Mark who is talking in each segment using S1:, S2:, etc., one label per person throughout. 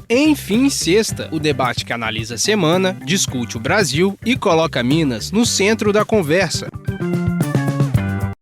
S1: Enfim, sexta, o debate que analisa a semana, discute o Brasil e coloca Minas no centro da conversa.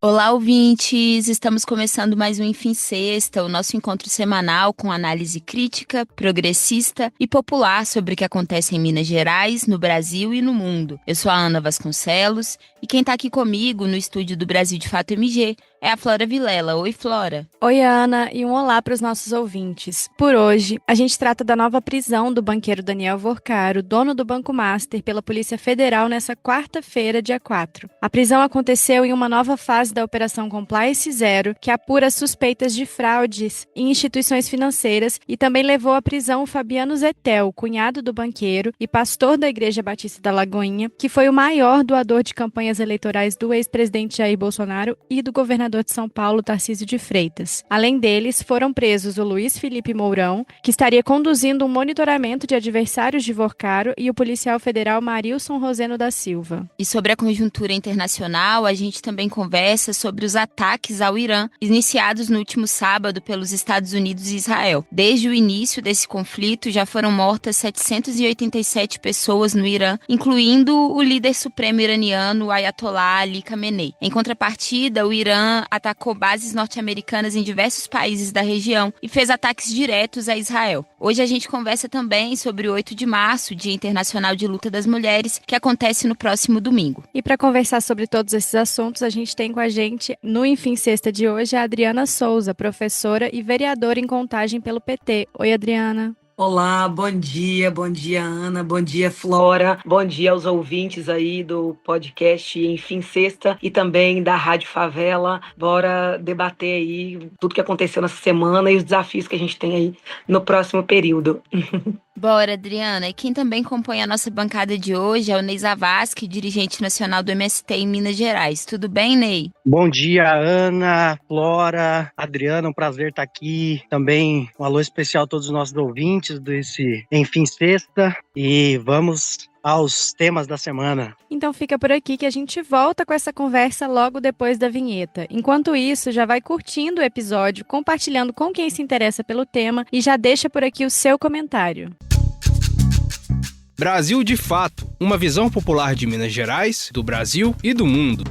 S2: Olá, ouvintes! Estamos começando mais um Enfim Sexta, o nosso encontro semanal com análise crítica, progressista e popular sobre o que acontece em Minas Gerais, no Brasil e no mundo. Eu sou a Ana Vasconcelos e quem está aqui comigo no estúdio do Brasil de Fato MG é a Flora Vilela. Oi, Flora!
S3: Oi, Ana, e um olá para os nossos ouvintes. Por hoje, a gente trata da nova prisão do banqueiro Daniel Vorcaro, dono do Banco Master, pela Polícia Federal nessa quarta-feira, dia 4. A prisão aconteceu em uma nova fase da Operação Compliance Zero, que apura suspeitas de fraudes em instituições financeiras e também levou à prisão o Fabiano Zetel, cunhado do banqueiro e pastor da Igreja Batista da Lagoinha, que foi o maior doador de campanhas eleitorais do ex-presidente Jair Bolsonaro e do governador de São Paulo, Tarcísio de Freitas. Além deles, foram presos o Luiz Felipe Mourão, que estaria conduzindo um monitoramento de adversários de Vorcaro, e o policial federal Marilson Roseno da Silva.
S2: E sobre a conjuntura internacional, a gente também conversa sobre os ataques ao Irã, iniciados no último sábado pelos Estados Unidos e Israel. Desde o início desse conflito, já foram mortas 787 pessoas no Irã, incluindo o líder supremo iraniano, Ayatollah Ali Khamenei. Em contrapartida, o Irã atacou bases norte-americanas em diversos países da região e fez ataques diretos a Israel. Hoje a gente conversa também sobre o 8 de março, Dia Internacional de Luta das Mulheres, que acontece no próximo domingo.
S3: E para conversar sobre todos esses assuntos, a gente tem com a gente, no Enfim Sexta de hoje, a Adriana Souza, professora e vereadora em Contagem pelo PT. Oi, Adriana.
S4: Olá, bom dia Ana, bom dia Flora, bom dia aos ouvintes aí do podcast Enfim Sexta e também da Rádio Favela. Bora debater aí tudo que aconteceu nessa semana e os desafios que a gente tem aí no próximo período.
S2: Bora, Adriana. E quem também compõe a nossa bancada de hoje é o Ney Zavascki, dirigente nacional do MST em Minas Gerais. Tudo bem, Ney?
S5: Bom dia, Ana, Flora, Adriana, um prazer estar aqui. Também um alô especial a todos os nossos ouvintes desse Enfim Sexta. E vamos aos temas da semana.
S3: Então fica por aqui que a gente volta com essa conversa logo depois da vinheta. Enquanto isso, já vai curtindo o episódio, compartilhando com quem se interessa pelo tema e já deixa por aqui o seu comentário.
S1: Brasil de Fato, uma visão popular de Minas Gerais, do Brasil e do mundo.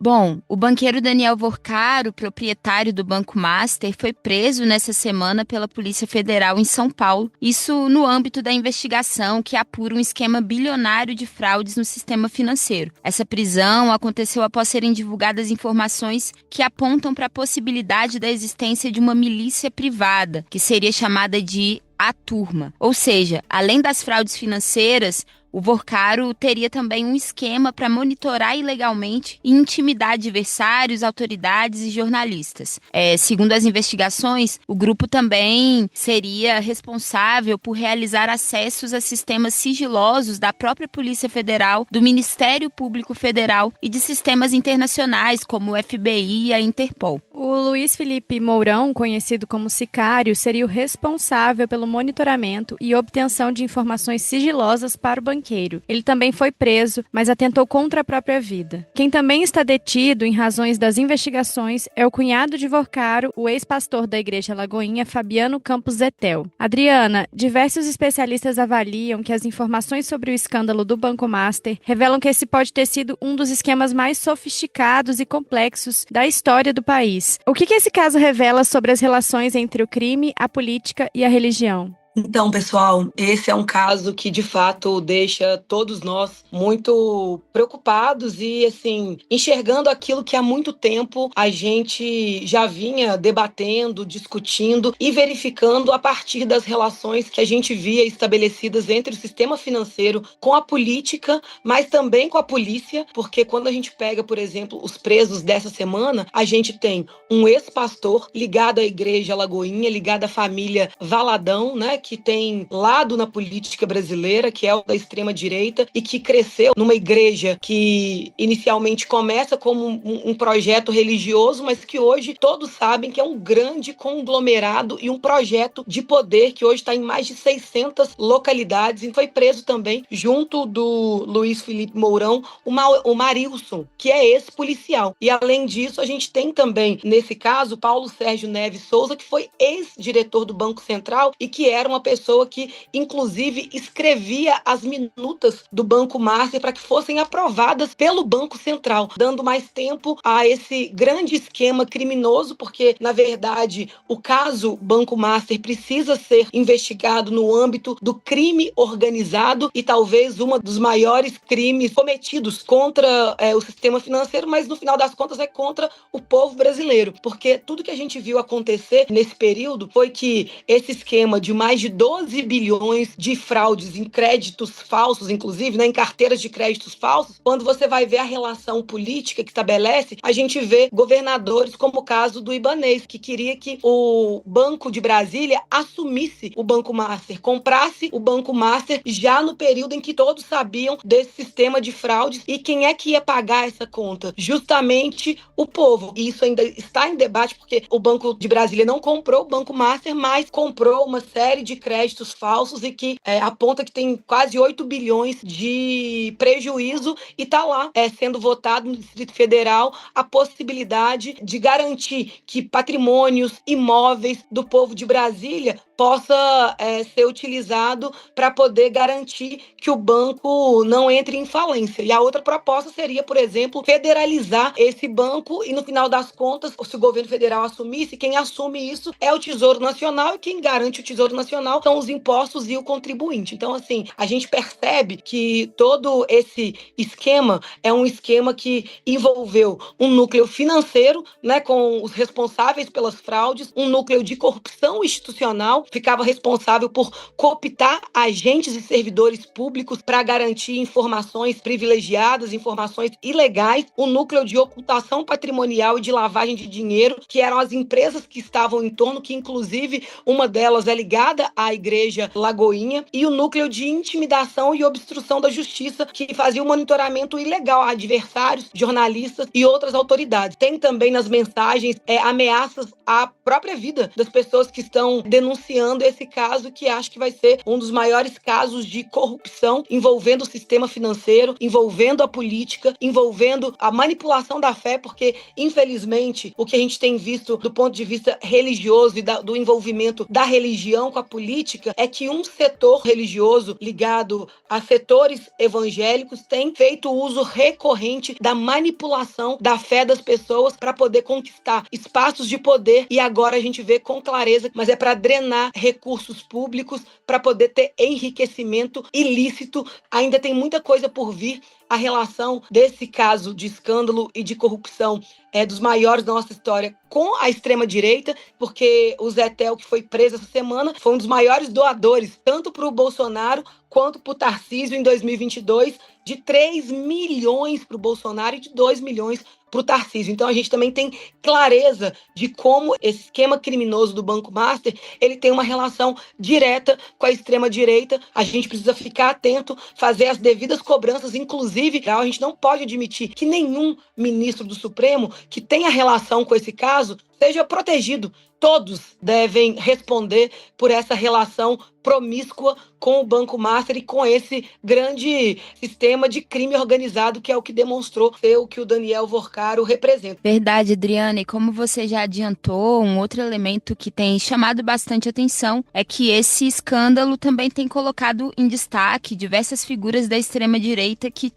S2: Bom, o banqueiro Daniel Vorcaro, proprietário do Banco Master, foi preso nessa semana pela Polícia Federal em São Paulo, isso no âmbito da investigação que apura um esquema bilionário de fraudes no sistema financeiro. Essa prisão aconteceu após serem divulgadas informações que apontam para a possibilidade da existência de uma milícia privada, que seria chamada de A Turma. Ou seja, além das fraudes financeiras, o Vorcaro teria também um esquema para monitorar ilegalmente e intimidar adversários, autoridades e jornalistas. Segundo as investigações, o grupo também seria responsável por realizar acessos a sistemas sigilosos da própria Polícia Federal, do Ministério Público Federal e de sistemas internacionais como o FBI e a Interpol.
S3: O Luiz Felipe Mourão, conhecido como Sicário, seria o responsável pelo monitoramento e obtenção de informações sigilosas para o banqueiro. Ele também foi preso, mas atentou contra a própria vida. Quem também está detido em razões das investigações é o cunhado de Vorcaro, o ex-pastor da Igreja Lagoinha, Fabiano Campos Zetel. Adriana, diversos especialistas avaliam que as informações sobre o escândalo do Banco Master revelam que esse pode ter sido um dos esquemas mais sofisticados e complexos da história do país. O que esse caso revela sobre as relações entre o crime, a política e a religião?
S4: Então, pessoal, esse é um caso que, de fato, deixa todos nós muito preocupados e, assim, enxergando aquilo que há muito tempo a gente já vinha debatendo, discutindo e verificando a partir das relações que a gente via estabelecidas entre o sistema financeiro com a política, mas também com a polícia, porque quando a gente pega, por exemplo, os presos dessa semana, a gente tem um ex-pastor ligado à Igreja Lagoinha, ligado à família Valadão, né, que tem lado na política brasileira, que é o da extrema-direita, e que cresceu numa igreja que inicialmente começa como um projeto religioso, mas que hoje todos sabem que é um grande conglomerado e um projeto de poder que hoje está em mais de 600 localidades, e foi preso também, junto do Luiz Felipe Mourão, o Marilson, que é esse policial. E além disso, a gente tem também, nesse caso, Paulo Sérgio Neves Souza, que foi ex-diretor do Banco Central e que era uma pessoa que, inclusive, escrevia as minutas do Banco Master para que fossem aprovadas pelo Banco Central, dando mais tempo a esse grande esquema criminoso, porque, na verdade, o caso Banco Master precisa ser investigado no âmbito do crime organizado e talvez um dos maiores crimes cometidos contra o sistema financeiro, mas no final das contas é contra o povo brasileiro, porque tudo que a gente viu acontecer nesse período foi que esse esquema de mais de 12 bilhões de fraudes em créditos falsos, inclusive, né, em carteiras de créditos falsos, quando você vai ver a relação política que estabelece, a gente vê governadores como o caso do Ibanez, que queria que o Banco de Brasília assumisse o Banco Master, comprasse o Banco Master já no período em que todos sabiam desse sistema de fraudes. E quem é que ia pagar essa conta? Justamente o povo. E isso ainda está em debate, porque o Banco de Brasília não comprou o Banco Master, mas comprou uma série de créditos falsos e que aponta que tem quase 8 bilhões de prejuízo, e está lá sendo votado no Distrito Federal a possibilidade de garantir que patrimônios imóveis do povo de Brasília possa ser utilizado para poder garantir que o banco não entre em falência. E a outra proposta seria, por exemplo, federalizar esse banco e, no final das contas, se o governo federal assumisse, quem assume isso é o Tesouro Nacional, e quem garante o Tesouro Nacional são os impostos e o contribuinte. Então, assim, a gente percebe que todo esse esquema é um esquema que envolveu um núcleo financeiro, né, com os responsáveis pelas fraudes, um núcleo de corrupção institucional, ficava responsável por cooptar agentes e servidores públicos para garantir informações privilegiadas, informações ilegais, um núcleo de ocultação patrimonial e de lavagem de dinheiro, que eram as empresas que estavam em torno, que inclusive uma delas é ligada à Igreja Lagoinha, e o núcleo de intimidação e obstrução da justiça, que fazia o monitoramento ilegal a adversários, jornalistas e outras autoridades. Tem também nas mensagens ameaças à própria vida das pessoas que estão denunciando esse caso, que acho que vai ser um dos maiores casos de corrupção envolvendo o sistema financeiro, envolvendo a política, envolvendo a manipulação da fé, porque, infelizmente, o que a gente tem visto do ponto de vista religioso e do envolvimento da religião com a política é que um setor religioso ligado a setores evangélicos tem feito uso recorrente da manipulação da fé das pessoas para poder conquistar espaços de poder, e agora a gente vê com clareza, mas é para drenar recursos públicos, para poder ter enriquecimento ilícito. Ainda tem muita coisa por vir. A relação desse caso de escândalo e de corrupção é dos maiores da nossa história com a extrema-direita, porque o Zé Tel, que foi preso essa semana, foi um dos maiores doadores, tanto para o Bolsonaro quanto para o Tarcísio em 2022, de 3 milhões para o Bolsonaro e de 2 milhões para o Tarcísio. Então a gente também tem clareza de como esse esquema criminoso do Banco Master, ele tem uma relação direta com a extrema-direita. A gente precisa ficar atento, fazer as devidas cobranças, inclusive, a gente não pode admitir que nenhum ministro do Supremo que tenha relação com esse caso seja protegido. Todos devem responder por essa relação promíscua com o Banco Master e com esse grande sistema de crime organizado, que é o que demonstrou ser o que o Daniel Vorcaro representa.
S2: Verdade, Adriana. E como você já adiantou, um outro elemento que tem chamado bastante atenção é que esse escândalo também tem colocado em destaque diversas figuras da extrema-direita que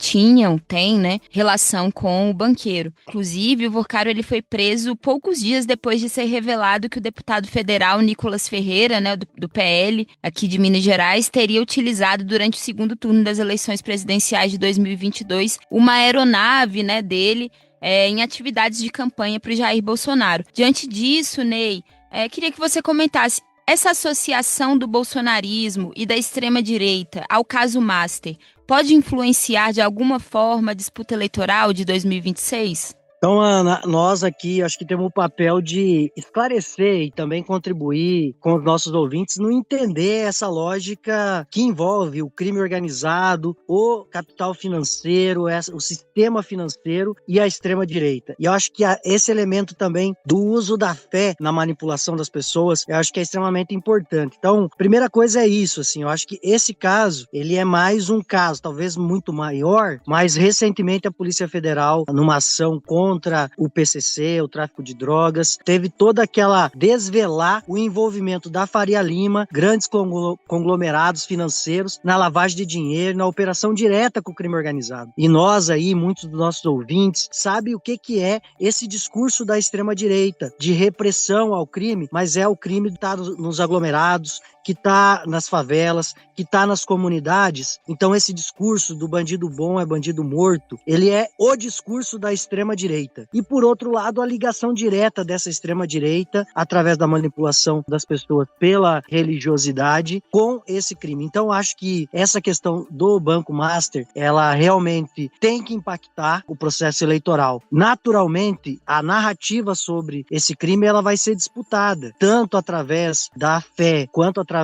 S2: tem, né, relação com o banqueiro. Inclusive, o Vorcaro ele foi preso poucos dias depois de ser revelado que o deputado federal Nicolas Ferreira, né, do PL, aqui de Minas Gerais, teria utilizado durante o segundo turno das eleições presidenciais de 2022 uma aeronave, né, dele em atividades de campanha para o Jair Bolsonaro. Diante disso, Ney, queria que você comentasse essa associação do bolsonarismo e da extrema-direita ao caso Master pode influenciar de alguma forma a disputa eleitoral de 2026?
S5: Então, Ana, nós aqui acho que temos o papel de esclarecer e também contribuir com os nossos ouvintes no entender essa lógica que envolve o crime organizado, o capital financeiro, o sistema financeiro e a extrema-direita. E eu acho que esse elemento também do uso da fé na manipulação das pessoas, eu acho que é extremamente importante. Então, primeira coisa é isso, assim, eu acho que esse caso, ele é mais um caso, talvez muito maior, mas recentemente a Polícia Federal, numa ação contra o PCC, o tráfico de drogas, teve toda aquela desvelar o envolvimento da Faria Lima, grandes conglomerados financeiros, na lavagem de dinheiro, na operação direta com o crime organizado. E nós aí, muitos dos nossos ouvintes, sabem o que é esse discurso da extrema-direita, de repressão ao crime, mas é o crime que está nos aglomerados, que está nas favelas, que está nas comunidades. Então esse discurso do bandido bom é bandido morto, ele é o discurso da extrema-direita. E por outro lado, a ligação direta dessa extrema-direita, através da manipulação das pessoas pela religiosidade, com esse crime. Então acho que essa questão do Banco Master, ela realmente tem que impactar o processo eleitoral. Naturalmente, a narrativa sobre esse crime, ela vai ser disputada, tanto através da fé, quanto através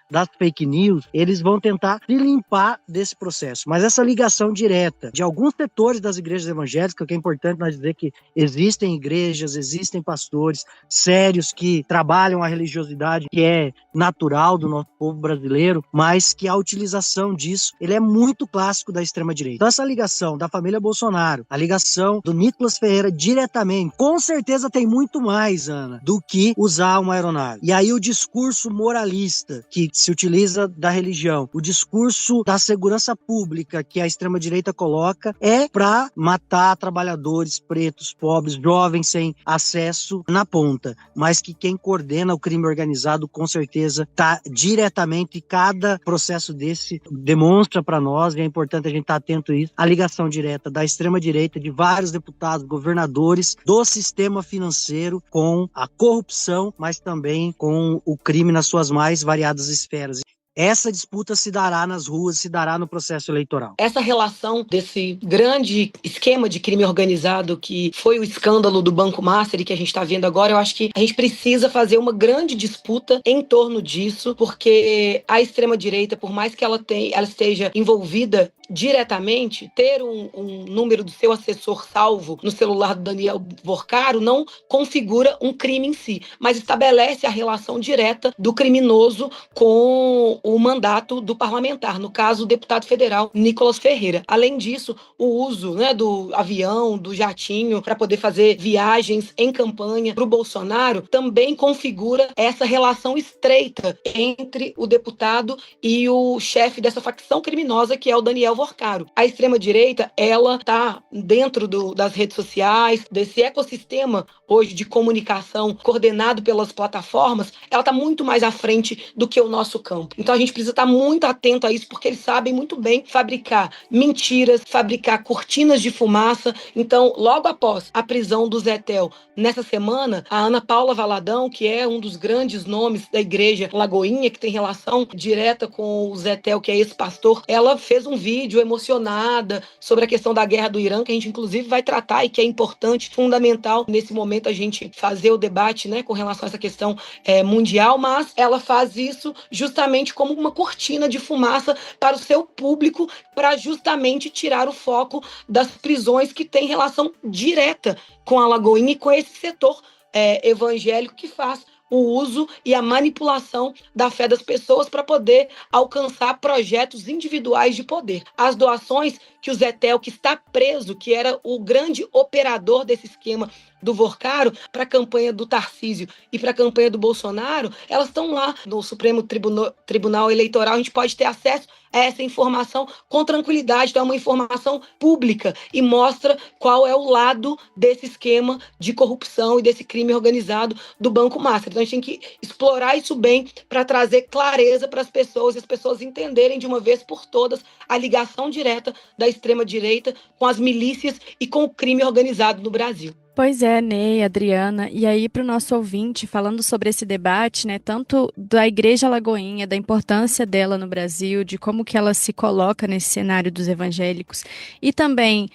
S5: das fake news. Eles vão tentar se limpar desse processo. Mas essa ligação direta de alguns setores das igrejas evangélicas, que é importante nós dizer que existem igrejas, existem pastores sérios que trabalham a religiosidade que é natural do nosso povo brasileiro, mas que a utilização disso, ele é muito clássico da extrema-direita. Então essa ligação da família Bolsonaro, a ligação do Nicolas Ferreira diretamente, com certeza tem muito mais, Ana, do que usar uma aeronave. E aí o discurso moralista que se utiliza da religião, o discurso da segurança pública que a extrema-direita coloca é para matar trabalhadores pretos, pobres, jovens sem acesso na ponta, mas que quem coordena o crime organizado com certeza está diretamente, cada processo desse demonstra para nós, e é importante a gente estar atento a isso, a ligação direta da extrema-direita, de vários deputados, governadores, do sistema financeiro com a corrupção, mas também com o crime nas suas mais variadas esferas. Essa disputa se dará nas ruas, se dará no processo eleitoral.
S4: Essa relação desse grande esquema de crime organizado que foi o escândalo do Banco Master e que a gente está vendo agora, eu acho que a gente precisa fazer uma grande disputa em torno disso, porque a extrema-direita, por mais que ela esteja envolvida diretamente, ter um número do seu assessor salvo no celular do Daniel Vorcaro não configura um crime em si, mas estabelece a relação direta do criminoso com o mandato do parlamentar, no caso, o deputado federal Nicolas Ferreira. Além disso, o uso, do avião, do jatinho, para poder fazer viagens em campanha para o Bolsonaro, também configura essa relação estreita entre o deputado e o chefe dessa facção criminosa, que é o Daniel Vorcaro. A extrema-direita, ela está dentro das redes sociais, desse ecossistema hoje de comunicação coordenado pelas plataformas, ela está muito mais à frente do que o nosso campo. Então a gente precisa estar muito atento a isso, porque eles sabem muito bem fabricar mentiras, fabricar cortinas de fumaça. Então, logo após a prisão do Zetel, nessa semana, a Ana Paula Valadão, que é um dos grandes nomes da igreja Lagoinha, que tem relação direta com o Zetel, que é esse pastor, ela fez um vídeo emocionada sobre a questão da guerra do Irã, que a gente inclusive vai tratar e que é importante, fundamental nesse momento a gente fazer o debate, com relação a essa questão mundial, mas ela faz isso justamente como uma cortina de fumaça para o seu público, para justamente tirar o foco das prisões que têm relação direta com a Lagoinha e com esse setor evangélico que faz o uso e a manipulação da fé das pessoas para poder alcançar projetos individuais de poder. As doações que o Zetel, que está preso, que era o grande operador desse esquema do Vorcaro, para a campanha do Tarcísio e para a campanha do Bolsonaro, elas estão lá no Supremo Tribunal Eleitoral. A gente pode ter acesso a essa informação com tranquilidade. Então é uma informação pública e mostra qual é o lado desse esquema de corrupção e desse crime organizado do Banco Master. Então a gente tem que explorar isso bem para trazer clareza para as pessoas e as pessoas entenderem de uma vez por todas a ligação direta da extrema-direita com as milícias e com o crime organizado no Brasil.
S3: Pois é, Ney, Adriana, e aí para o nosso ouvinte, falando sobre esse debate, tanto da Igreja Lagoinha, da importância dela no Brasil, de como que ela se coloca nesse cenário dos evangélicos, e também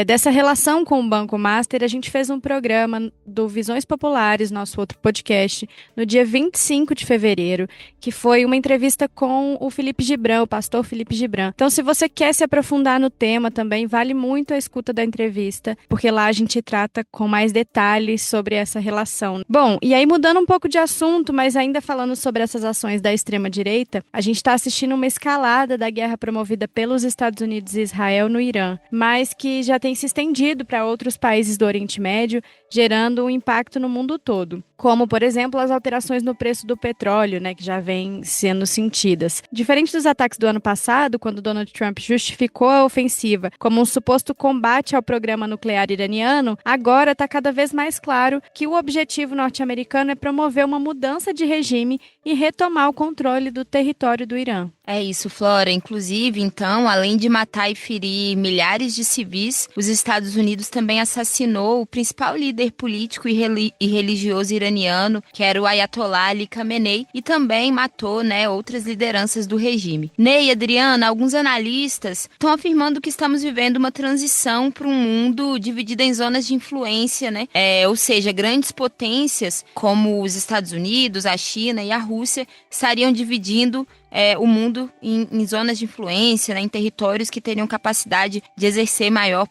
S3: Dessa relação com o Banco Master, a gente fez um programa do Visões Populares, nosso outro podcast, no dia 25 de fevereiro, que foi uma entrevista com o Felipe Gibran, o pastor Felipe Gibran. Então, se você quer se aprofundar no tema também, vale muito a escuta da entrevista, porque lá a gente trata com mais detalhes sobre essa relação. Bom, e aí mudando um pouco de assunto, mas ainda falando sobre essas ações da extrema-direita, a gente está assistindo uma escalada da guerra promovida pelos Estados Unidos e Israel no Irã, mas que já tem se estendido para outros países do Oriente Médio, gerando um impacto no mundo todo, como, por exemplo, as alterações no preço do petróleo, né, que já vêm sendo sentidas. Diferente dos ataques do ano passado, quando Donald Trump justificou a ofensiva como um suposto combate ao programa nuclear iraniano, agora está cada vez mais claro que o objetivo norte-americano é promover uma mudança de regime e retomar o controle do território do Irã.
S2: É isso, Flora. Inclusive, então, além de matar e ferir milhares de civis, os Estados Unidos também assassinou o principal líder político e religioso iraniano, que era o Ayatollah Ali Khamenei, e também matou, outras lideranças do regime. Ney, Adriana, alguns analistas estão afirmando que estamos vivendo uma transição para um mundo dividido em zonas de influência, ou seja, grandes potências como os Estados Unidos, a China e a Rússia estariam dividindo o mundo em zonas de influência, em territórios que teriam capacidade de exercer maior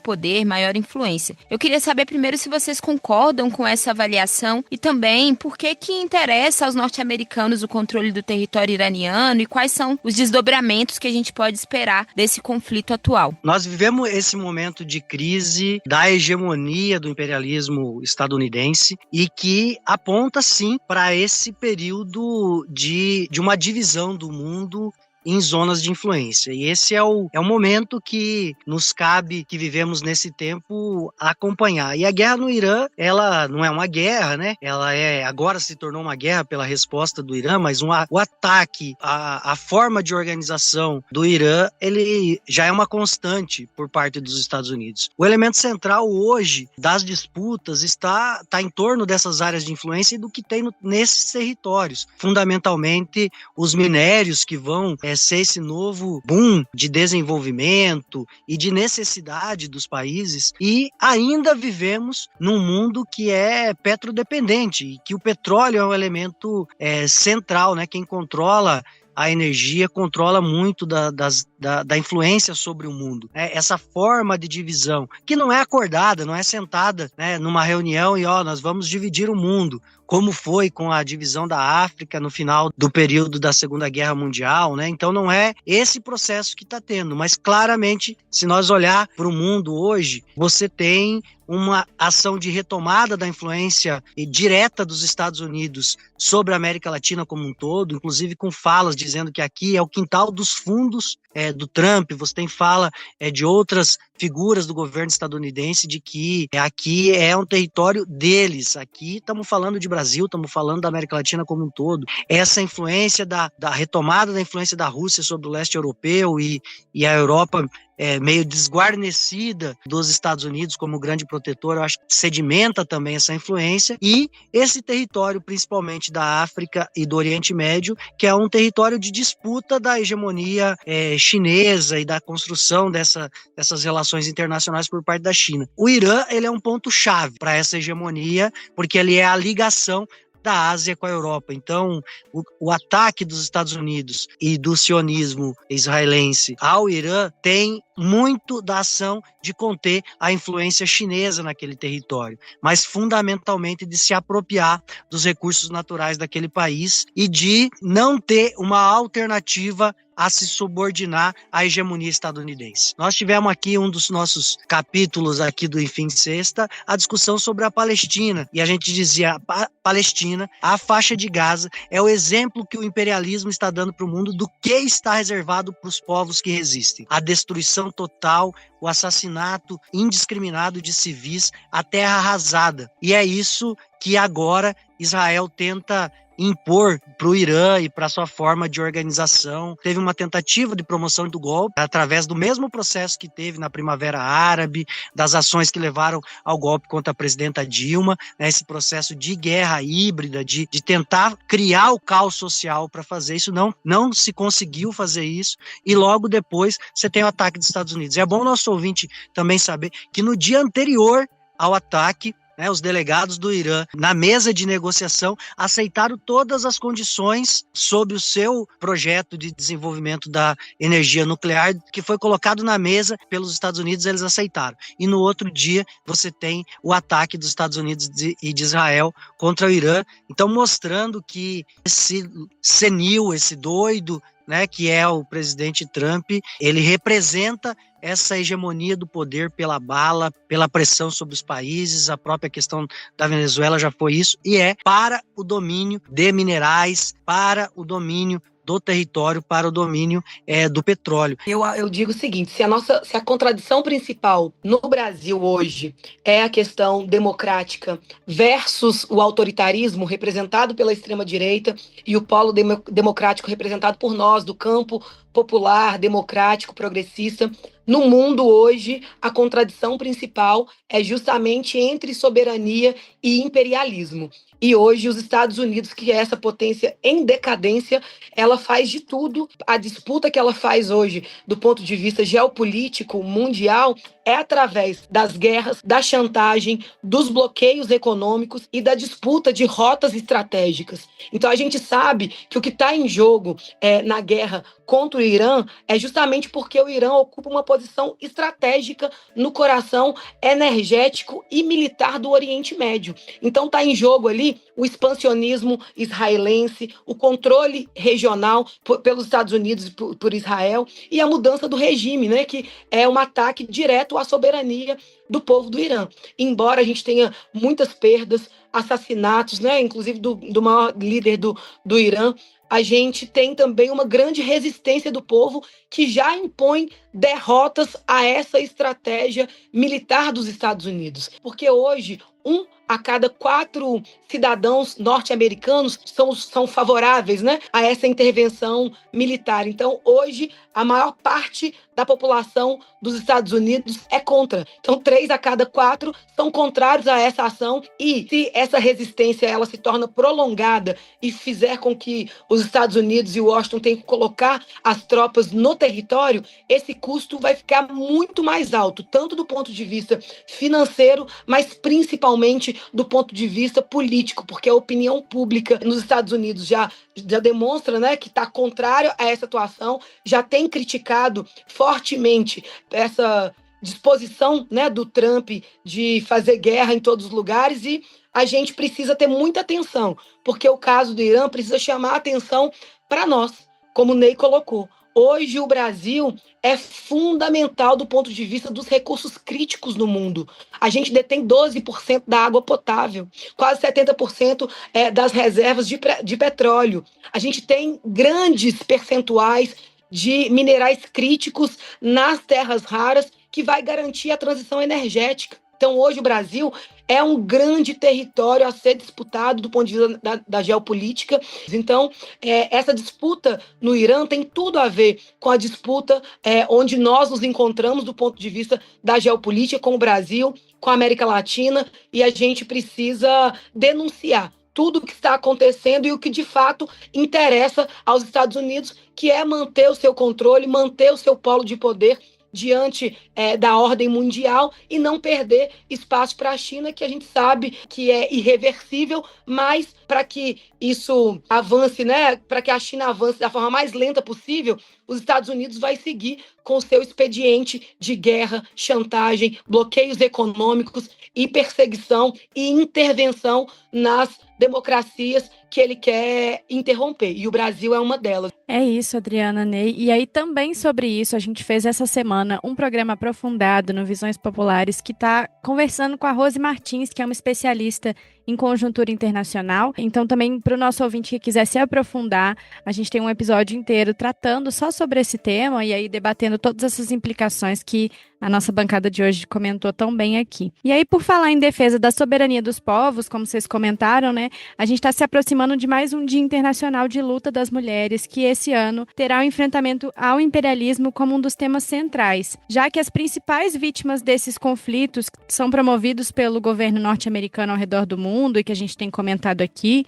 S2: poder, maior influência. Eu queria saber primeiro se vocês concordam com essa avaliação e também por que interessa aos norte-americanos o controle do território iraniano e quais são os desdobramentos que a gente pode esperar desse conflito atual.
S5: Nós vivemos esse momento de crise da hegemonia do imperialismo estadunidense e que aponta, sim, para esse período de uma divisão do mundo em zonas de influência. E esse é o momento que nos cabe, que vivemos nesse tempo, acompanhar. E a guerra no Irã, ela não é uma guerra, Ela agora se tornou uma guerra pela resposta do Irã, mas o ataque, a forma de organização do Irã, ele já é uma constante por parte dos Estados Unidos. O elemento central hoje das disputas está em torno dessas áreas de influência e do que tem nesses territórios. Fundamentalmente, os minérios que vão ser esse novo boom de desenvolvimento e de necessidade dos países, e ainda vivemos num mundo que é petrodependente e que o petróleo é um elemento central, Quem controla a energia controla muito da influência sobre o mundo. Essa forma de divisão, que não é acordada, não é sentada numa reunião e nós vamos dividir o mundo, como foi com a divisão da África no final do período da Segunda Guerra Mundial, Então não é esse processo que está tendo, mas claramente, se nós olhar para o mundo hoje, você tem uma ação de retomada da influência direta dos Estados Unidos sobre a América Latina como um todo, inclusive com falas dizendo que aqui é o quintal dos fundos do Trump. Você tem fala de outras figuras do governo estadunidense de que aqui é um território deles. Aqui estamos falando de Brasil, estamos falando da América Latina como um todo. Essa influência da retomada da influência da Rússia sobre o leste europeu e a Europa meio desguarnecida dos Estados Unidos como grande protetor, eu acho que sedimenta também essa influência, e esse território, principalmente da África e do Oriente Médio, que é um território de disputa da hegemonia chinesa e da construção dessas relações internacionais por parte da China. O Irã, ele é um ponto-chave para essa hegemonia, porque ele é a ligação da Ásia com a Europa. Então, o ataque dos Estados Unidos e do sionismo israelense ao Irã tem muito da ação de conter a influência chinesa naquele território, mas fundamentalmente de se apropriar dos recursos naturais daquele país e de não ter uma alternativa a se subordinar à hegemonia estadunidense. Nós tivemos aqui um dos nossos capítulos aqui do Enfim Sexta, a discussão sobre a Palestina, e a gente dizia, a Palestina, a faixa de Gaza, é o exemplo que o imperialismo está dando para o mundo do que está reservado para os povos que resistem. A destruição total, o assassinato indiscriminado de civis, a terra arrasada. E é isso que agora Israel tenta impor para o Irã e para sua forma de organização. Teve uma tentativa de promoção do golpe através do mesmo processo que teve na Primavera Árabe, das ações que levaram ao golpe contra a presidenta Dilma, né, esse processo de guerra híbrida, de tentar criar o caos social para fazer isso. Não se conseguiu fazer isso, e logo depois você tem o ataque dos Estados Unidos. É bom nosso ouvinte também saber que no dia anterior ao ataque, os delegados do Irã, na mesa de negociação, aceitaram todas as condições sob o seu projeto de desenvolvimento da energia nuclear, que foi colocado na mesa pelos Estados Unidos, eles aceitaram. E no outro dia, você tem o ataque dos Estados Unidos e de Israel contra o Irã, então mostrando que esse senil, esse doido, que é o presidente Trump, ele representa essa hegemonia do poder pela bala, pela pressão sobre os países. A própria questão da Venezuela já foi isso, e é para o domínio de minerais, para o domínio do território, para o domínio do petróleo.
S4: Eu digo o seguinte, se a contradição principal no Brasil hoje é a questão democrática versus o autoritarismo representado pela extrema-direita e o polo democrático representado por nós, do campo popular, democrático, progressista, no mundo hoje, a contradição principal é justamente entre soberania e imperialismo. E hoje os Estados Unidos, que é essa potência em decadência, ela faz de tudo. A disputa que ela faz hoje, do ponto de vista geopolítico mundial, é através das guerras, da chantagem, dos bloqueios econômicos e da disputa de rotas estratégicas. Então a gente sabe que o que está em jogo na guerra contra o Irã é justamente porque o Irã ocupa uma posição estratégica no coração energético e militar do Oriente Médio. Então está em jogo ali o expansionismo israelense, o controle regional pelos Estados Unidos e por Israel, e a mudança do regime, que é um ataque direto à soberania do povo do Irã. Embora a gente tenha muitas perdas, assassinatos, inclusive do maior líder do Irã, a gente tem também uma grande resistência do povo que já impõe derrotas a essa estratégia militar dos Estados Unidos. Porque hoje, 1 a cada 4 cidadãos norte-americanos são favoráveis, a essa intervenção militar. Então, hoje, a maior parte da população dos Estados Unidos é contra. Então, 3 a cada 4 são contrários a essa ação, e se essa resistência ela se torna prolongada e fizer com que os Estados Unidos e Washington tenham que colocar as tropas no território, esse custo vai ficar muito mais alto, tanto do ponto de vista financeiro, mas principalmente do ponto de vista político, porque a opinião pública nos Estados Unidos já demonstra, que está contrário a essa atuação, já tem criticado fortemente essa disposição, do Trump de fazer guerra em todos os lugares, e a gente precisa ter muita atenção, porque o caso do Irã precisa chamar a atenção para nós, como o Ney colocou. Hoje o Brasil é fundamental do ponto de vista dos recursos críticos no mundo. A gente detém 12% da água potável, quase 70% das reservas de petróleo. A gente tem grandes percentuais de minerais críticos nas terras raras, que vai garantir a transição energética. Então, hoje o Brasil é um grande território a ser disputado do ponto de vista da geopolítica. Então, essa disputa no Irã tem tudo a ver com a disputa onde nós nos encontramos do ponto de vista da geopolítica com o Brasil, com a América Latina, e a gente precisa denunciar tudo o que está acontecendo e o que de fato interessa aos Estados Unidos, que é manter o seu controle, manter o seu polo de poder diante da ordem mundial e não perder espaço para a China, que a gente sabe que é irreversível, mas para que isso avance, para que a China avance da forma mais lenta possível, os Estados Unidos vai seguir com o seu expediente de guerra, chantagem, bloqueios econômicos e perseguição e intervenção nas democracias que ele quer interromper. E o Brasil é uma delas.
S3: É isso, Adriana, Ney. E aí também sobre isso, a gente fez essa semana um programa aprofundado no Visões Populares que está conversando com a Rose Martins, que é uma especialista em conjuntura internacional. Então, também para o nosso ouvinte que quiser se aprofundar, a gente tem um episódio inteiro tratando só sobre esse tema e aí debatendo todas essas implicações que a nossa bancada de hoje comentou tão bem aqui. E aí, por falar em defesa da soberania dos povos, como vocês comentaram, né? A gente está se aproximando de mais um Dia Internacional de Luta das Mulheres, que esse ano terá o enfrentamento ao imperialismo como um dos temas centrais, já que as principais vítimas desses conflitos que são promovidos pelo governo norte-americano ao redor do mundo e que a gente tem comentado aqui,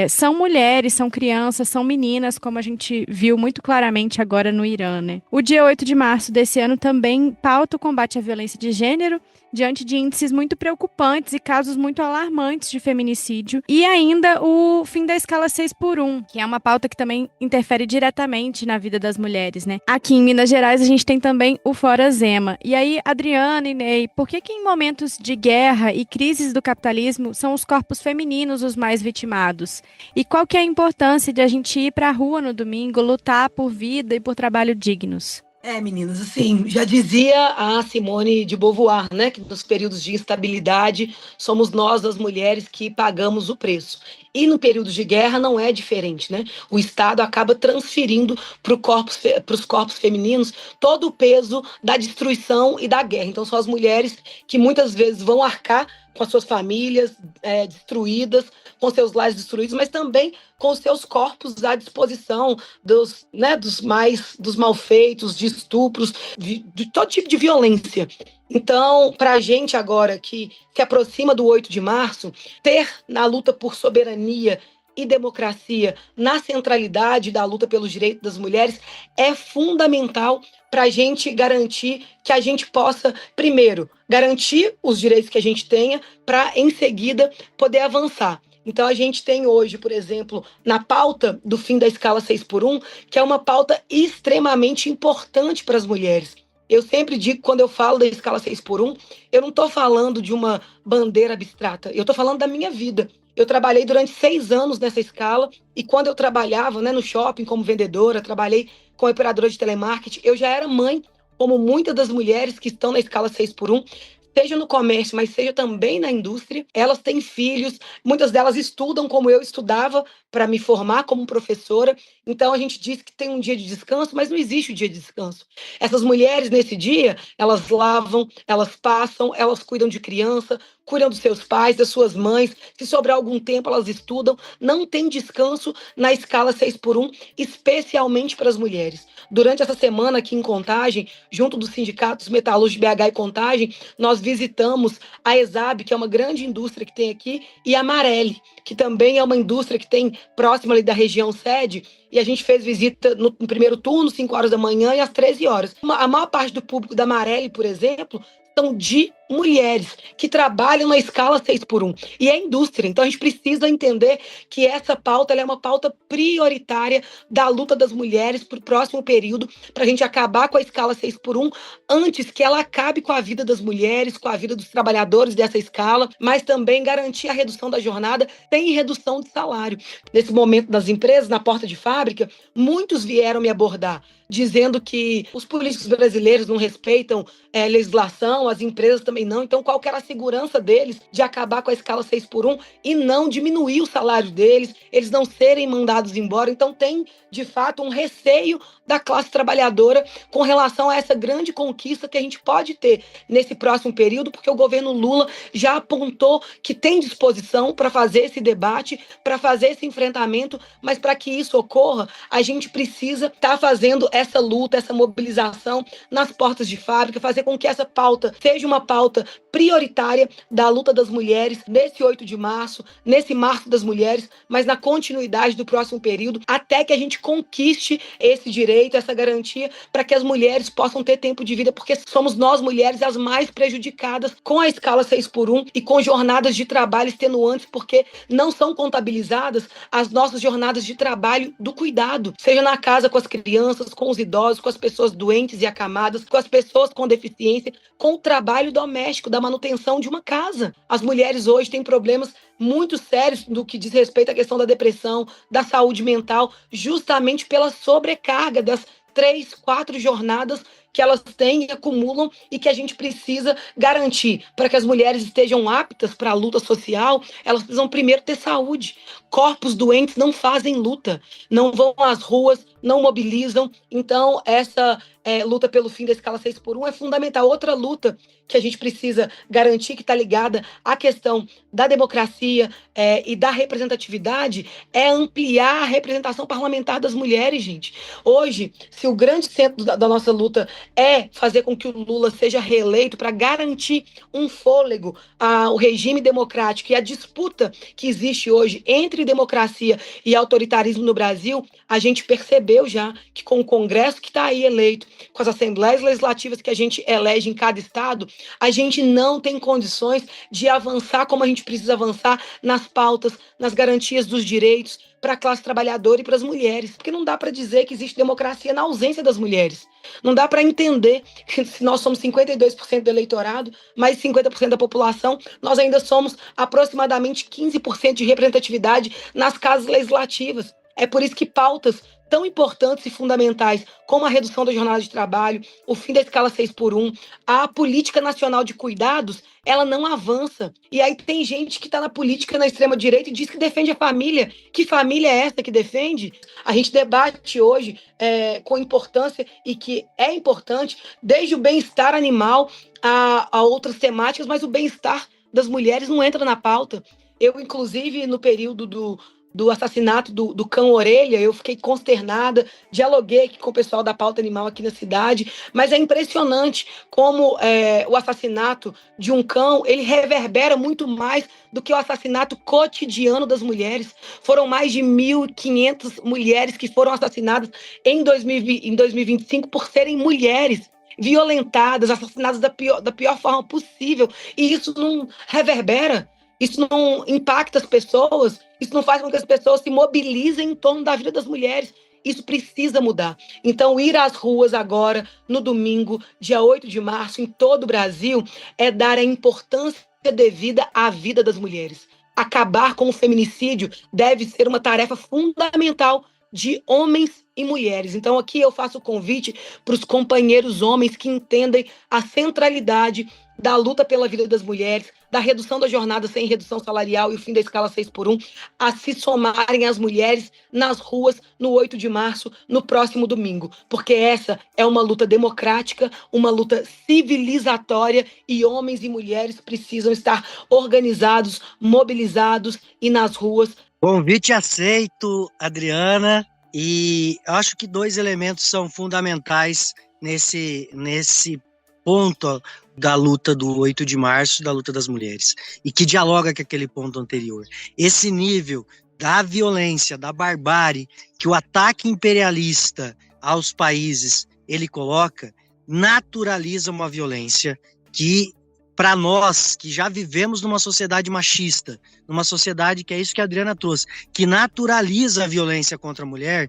S3: são mulheres, são crianças, são meninas, como a gente viu muito claramente agora no Irã, né? O dia 8 de março desse ano também pauta o combate à violência de gênero, diante de índices muito preocupantes e casos muito alarmantes de feminicídio, e ainda o fim da escala 6x1, que é uma pauta que também interfere diretamente na vida das mulheres, né? Aqui em Minas Gerais a gente tem também o Fora Zema. E aí, Adriana e Ney, por que em momentos de guerra e crises do capitalismo são os corpos femininos os mais vitimados? E qual que é a importância de a gente ir para a rua no domingo, lutar por vida e por trabalho dignos?
S4: Meninas, assim, já dizia a Simone de Beauvoir, né, que nos períodos de instabilidade somos nós, as mulheres, que pagamos o preço. E no período de guerra não é diferente, né? O Estado acaba transferindo para os corpos femininos todo o peso da destruição e da guerra. Então são as mulheres que muitas vezes vão arcar com as suas famílias destruídas, com seus lares destruídos, mas também com seus corpos à disposição dos malfeitos, de estupros, de todo tipo de violência. Então, para a gente agora que se aproxima do 8 de março, ter na luta por soberania e democracia na centralidade da luta pelos direitos das mulheres é fundamental para a gente garantir que a gente possa, primeiro, garantir os direitos que a gente tenha para, em seguida, poder avançar. Então, a gente tem hoje, por exemplo, na pauta do fim da escala 6x1, que é uma pauta extremamente importante para as mulheres. Eu sempre digo, quando eu falo da escala 6x1, eu não estou falando de uma bandeira abstrata, eu estou falando da minha vida. Eu trabalhei durante 6 anos nessa escala e quando eu trabalhava no shopping como vendedora, trabalhei como operadora de telemarketing, eu já era mãe, como muitas das mulheres que estão na escala 6x1, seja no comércio, mas seja também na indústria. Elas têm filhos, muitas delas estudam como eu estudava para me formar como professora. Então, a gente diz que tem um dia de descanso, mas não existe o dia de descanso. Essas mulheres, nesse dia, elas lavam, elas passam, elas cuidam de criança, cuidam dos seus pais, das suas mães. Se sobrar algum tempo, elas estudam. Não tem descanso na escala 6x1, especialmente para as mulheres. Durante essa semana aqui em Contagem, junto dos sindicatos metalúrgicos de BH e Contagem, nós visitamos a ESAB, que é uma grande indústria que tem aqui, e a Marelli, que também é uma indústria que tem próxima ali da região sede, e a gente fez visita no primeiro turno, 5 horas da manhã e às 13 horas. A maior parte do público da Marelli, por exemplo, são de mulheres que trabalham na escala 6x1. E é indústria. Então, a gente precisa entender que essa pauta ela é uma pauta prioritária da luta das mulheres para o próximo período, para a gente acabar com a escala 6x1 antes que ela acabe com a vida das mulheres, com a vida dos trabalhadores dessa escala, mas também garantir a redução da jornada sem redução de salário. Nesse momento, das empresas, na porta de fábrica, muitos vieram me abordar, dizendo que os políticos brasileiros não respeitam legislação, as empresas também não. Então, qual que era a segurança deles de acabar com a escala 6x1 e não diminuir o salário deles, eles não serem mandados embora? Então, tem, de fato, um receio da classe trabalhadora com relação a essa grande conquista que a gente pode ter nesse próximo período, porque o governo Lula já apontou que tem disposição para fazer esse debate, para fazer esse enfrentamento, mas para que isso ocorra, a gente precisa estar fazendo essa luta, essa mobilização nas portas de fábrica, fazer com que essa pauta seja uma pauta prioritária da luta das mulheres nesse 8 de março, nesse Março das Mulheres, mas na continuidade do próximo período, até que a gente conquiste esse direito, essa garantia, para que as mulheres possam ter tempo de vida, porque somos nós, mulheres, as mais prejudicadas com a escala 6x1 e com jornadas de trabalho extenuantes, porque não são contabilizadas as nossas jornadas de trabalho do cuidado, seja na casa com as crianças, com os idosos, com as pessoas doentes e acamadas, com as pessoas com deficiência, com o trabalho doméstico, da manutenção de uma casa. As mulheres hoje têm problemas muito sérios no que diz respeito à questão da depressão, da saúde mental, justamente pela sobrecarga das 3, 4 jornadas que elas têm e acumulam e que a gente precisa garantir. Para que as mulheres estejam aptas para a luta social, elas precisam primeiro ter saúde. Corpos doentes não fazem luta, não vão às ruas, não mobilizam. Então, essa luta pelo fim da escala 6x1 é fundamental. Outra luta que a gente precisa garantir, que está ligada à questão da democracia e da representatividade, é ampliar a representação parlamentar das mulheres, gente. Hoje, se o grande centro da nossa luta é fazer com que o Lula seja reeleito para garantir um fôlego ao regime democrático e a disputa que existe hoje entre democracia e autoritarismo no Brasil, a gente percebeu já que com o Congresso que está aí eleito, com as assembleias legislativas que a gente elege em cada estado, a gente não tem condições de avançar como a gente precisa avançar nas pautas, nas garantias dos direitos para a classe trabalhadora e para as mulheres. Porque não dá para dizer que existe democracia na ausência das mulheres. Não dá para entender que se nós somos 52% do eleitorado, mais 50% da população, nós ainda somos aproximadamente 15% de representatividade nas casas legislativas. É por isso que pautas tão importantes e fundamentais como a redução da jornada de trabalho, o fim da escala 6x1, a política nacional de cuidados, ela não avança. E aí tem gente que está na política na extrema-direita e diz que defende a família. Que família é essa que defende? A gente debate hoje com importância e que é importante, desde o bem-estar animal a outras temáticas, mas o bem-estar das mulheres não entra na pauta. Eu, inclusive, no período do assassinato do cão Orelha, eu fiquei consternada, dialoguei aqui com o pessoal da pauta animal aqui na cidade, mas é impressionante como o assassinato de um cão, ele reverbera muito mais do que o assassinato cotidiano das mulheres. Foram mais de 1.500 mulheres que foram assassinadas em 2025 por serem mulheres, violentadas, assassinadas da pior forma possível, e isso não reverbera. Isso não impacta as pessoas, isso não faz com que as pessoas se mobilizem em torno da vida das mulheres. Isso precisa mudar. Então, ir às ruas agora, no domingo, dia 8 de março, em todo o Brasil, é dar a importância devida à vida das mulheres. Acabar com o feminicídio deve ser uma tarefa fundamental de homens e mulheres. Então, aqui eu faço o convite para os companheiros homens que entendem a centralidade da luta pela vida das mulheres, da redução da jornada sem redução salarial e o fim da escala 6x1, a se somarem às mulheres nas ruas no 8 de março, no próximo domingo. Porque essa é uma luta democrática, uma luta civilizatória e homens e mulheres precisam estar organizados, mobilizados e nas ruas.
S5: Convite aceito, Adriana, e acho que 2 elementos são fundamentais nesse ponto da luta do 8 de março, da luta das mulheres, e que dialoga com aquele ponto anterior. Esse nível da violência, da barbárie, que o ataque imperialista aos países ele coloca, naturaliza uma violência que, para nós, que já vivemos numa sociedade machista, numa sociedade que é isso que a Adriana trouxe, que naturaliza a violência contra a mulher,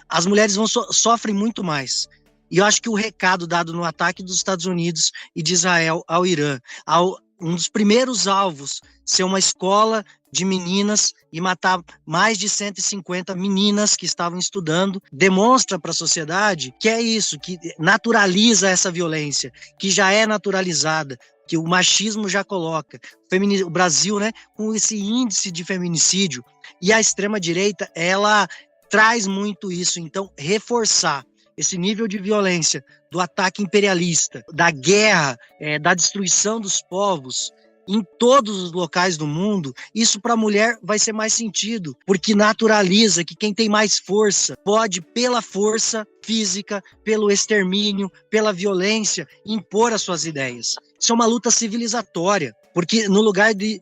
S5: as mulheres sofrem muito mais. E eu acho que o recado dado no ataque dos Estados Unidos e de Israel ao Irã, um dos primeiros alvos ser uma escola de meninas e matar mais de 150 meninas que estavam estudando, demonstra para a sociedade que é isso, que naturaliza essa violência, que já é naturalizada, que o machismo já coloca. O Brasil, né, com esse índice de feminicídio, e a extrema-direita, ela traz muito isso. Então, reforçar esse nível de violência, do ataque imperialista, da guerra, da destruição dos povos, em todos os locais do mundo, isso para a mulher vai ser mais sentido, porque naturaliza que quem tem mais força pode, pela força física, pelo extermínio, pela violência, impor as suas ideias. Isso é uma luta civilizatória, porque no lugar de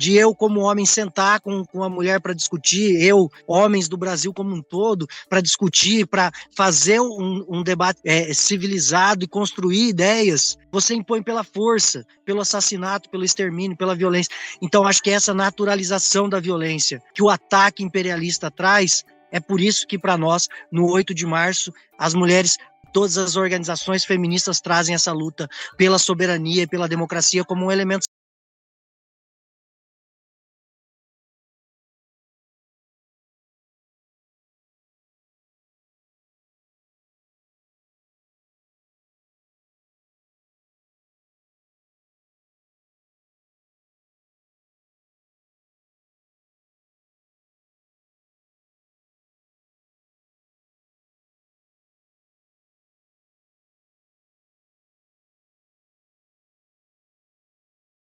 S5: eu como homem sentar com a mulher para discutir, homens do Brasil como um todo, para discutir, para fazer um debate civilizado e construir ideias, você impõe pela força, pelo assassinato, pelo extermínio, pela violência. Então acho que essa naturalização da violência que o ataque imperialista traz, é por isso que para nós, no 8 de março, as mulheres, todas as organizações feministas trazem essa luta pela soberania e pela democracia como um elemento